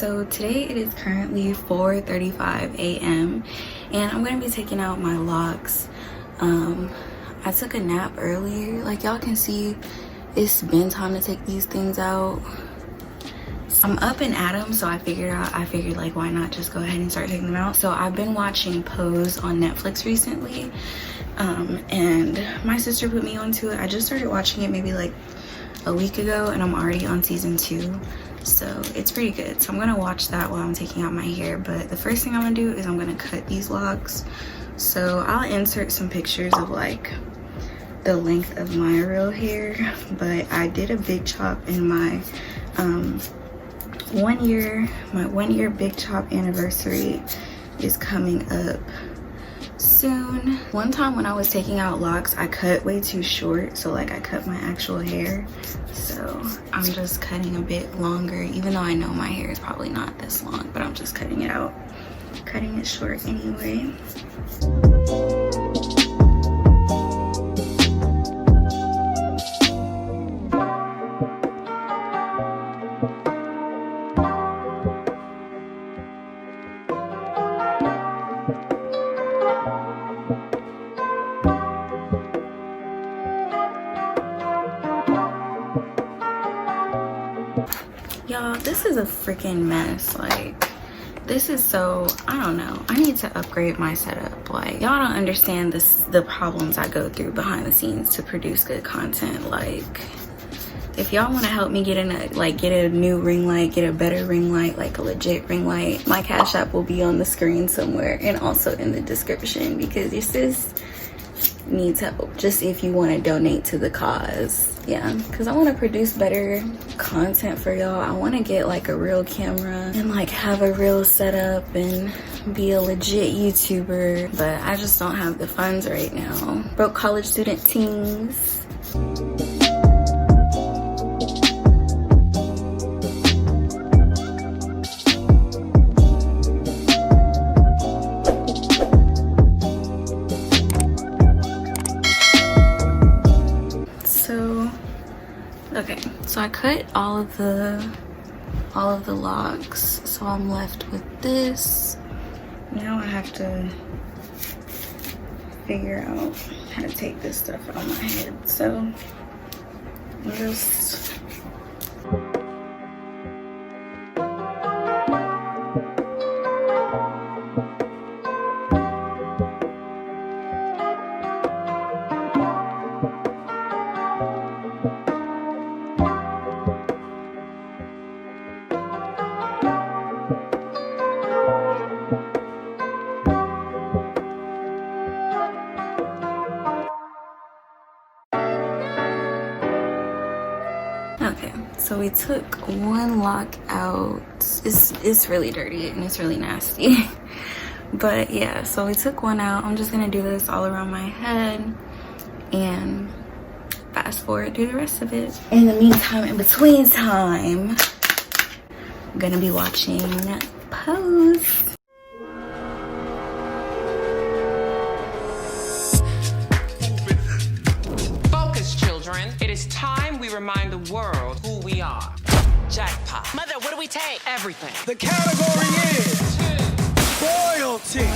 So today it is currently 4:35 a.m. and I'm gonna be taking out my locks. I took a nap earlier. Like y'all can see, it's been time to take these things out. I'm up and at 'em, so I figured like, why not just go ahead and start taking them out. So I've been watching Pose on Netflix recently, and my sister put me onto it. I just started watching it maybe like a week ago, and I'm already on season 2, so it's pretty good. So I'm gonna watch that while I'm taking out my hair. But the first thing I'm gonna do is I'm gonna cut these locks. So I'll insert some pictures of like the length of my real hair, but I did a big chop in my one year big chop anniversary is coming up soon. One time when I was taking out locks, I cut way too short, so like I cut my actual hair. So I'm just cutting a bit longer, even though I know my hair is probably not this long, but I'm just cutting it out, cutting it short anyway. Y'all, this is a freaking mess. Like, this is so, I don't know, I need to upgrade my setup. Like, y'all don't understand the problems I go through behind the scenes to produce good content. Like, if y'all want to help me get a new ring light, get a better ring light, like a legit ring light, my Cash App will be on the screen somewhere and also in the description, because your sis needs help. Just if you want to donate to the cause. Yeah, because I want to produce better content for y'all. I want to get like a real camera and like have a real setup and be a legit YouTuber, but I just don't have the funds right now. Broke college student teens. Okay, so I cut all of the locks, so I'm left with this. Now I have to figure out how to take this stuff out of my head. So just so we took one lock out. It's really dirty and it's really nasty. But yeah, so we took one out. I'm just gonna do this all around my head and fast forward through the rest of it. In the meantime, in between time, I'm gonna be watching Pose. Focus, children. It is time we remind the world who we are. Jackpot. Mother, what do we take? Everything. The category is royalty.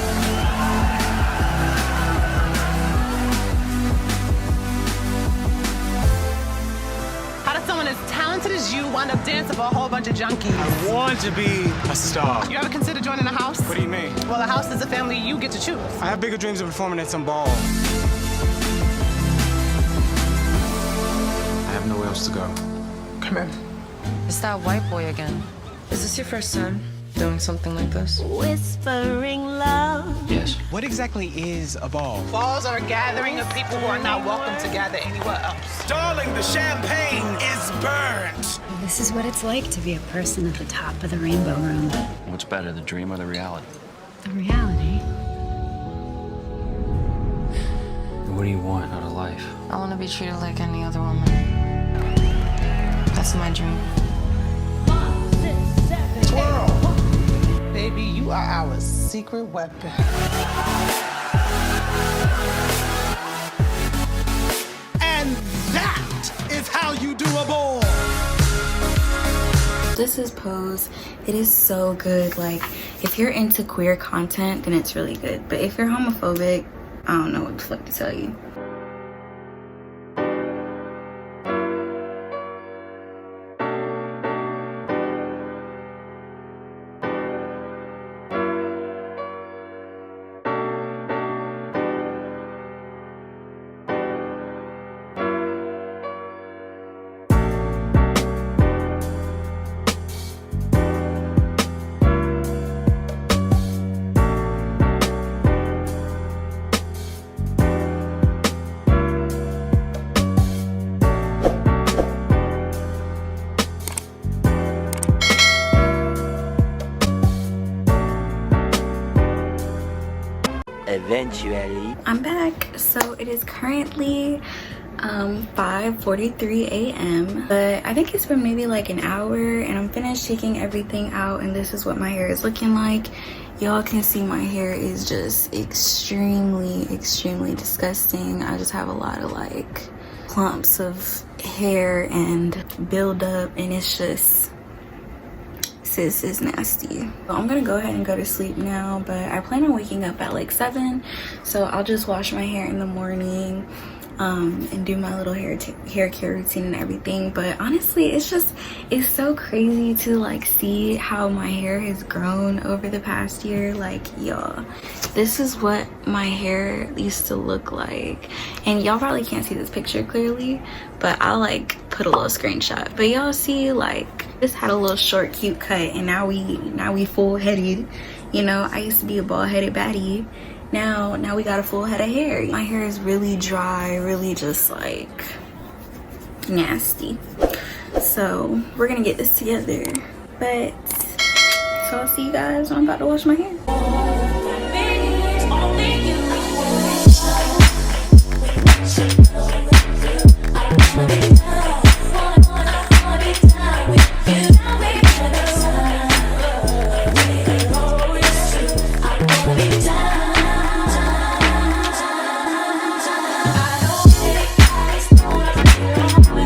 How does someone as talented as you wind up dancing for a whole bunch of junkies? I want to be a star. You ever consider joining a house? What do you mean? Well, a house is a family you get to choose. I have bigger dreams of performing at some ball. I have nowhere else to go. Come in. It's that white boy again. Is this your first time doing something like this? Whispering love. Yes. What exactly is a ball? Balls are a gathering of people who are not welcome to gather anywhere else. Darling, the champagne is burnt. This is what it's like to be a person at the top of the rainbow room. What's better, the dream or the reality? The reality. What do you want out of life? I want to be treated like any other woman. That's my dream. Twirl. Baby, you are our secret weapon. And that is how you do a ball. This is Pose It is so good. Like, if you're into queer content, then it's really good. But if you're homophobic, I don't know what the fuck to tell you. Eventually, I'm back. So it is currently 5:43 a.m. but I think it's been maybe like an hour, and I'm finished taking everything out, and this is what my hair is looking like. Y'all can see my hair is just extremely disgusting. I just have a lot of like clumps of hair and buildup, and it's just, sis is nasty. So I'm gonna go ahead and go to sleep now, but I plan on waking up at like 7, so I'll just wash my hair in the morning and do my little hair care routine and everything. But honestly, it's so crazy to like see how my hair has grown over the past year. Like, y'all, this is what my hair used to look like, and y'all probably can't see this picture clearly, but I'll like put a little screenshot. But y'all see, like, this had a little short cute cut, and now we full-headed. You know, I used to be a bald-headed baddie. Now we got a full head of hair. My hair is really dry, really just like nasty. So we're gonna get this together. But so I'll see you guys when I'm about to wash my hair.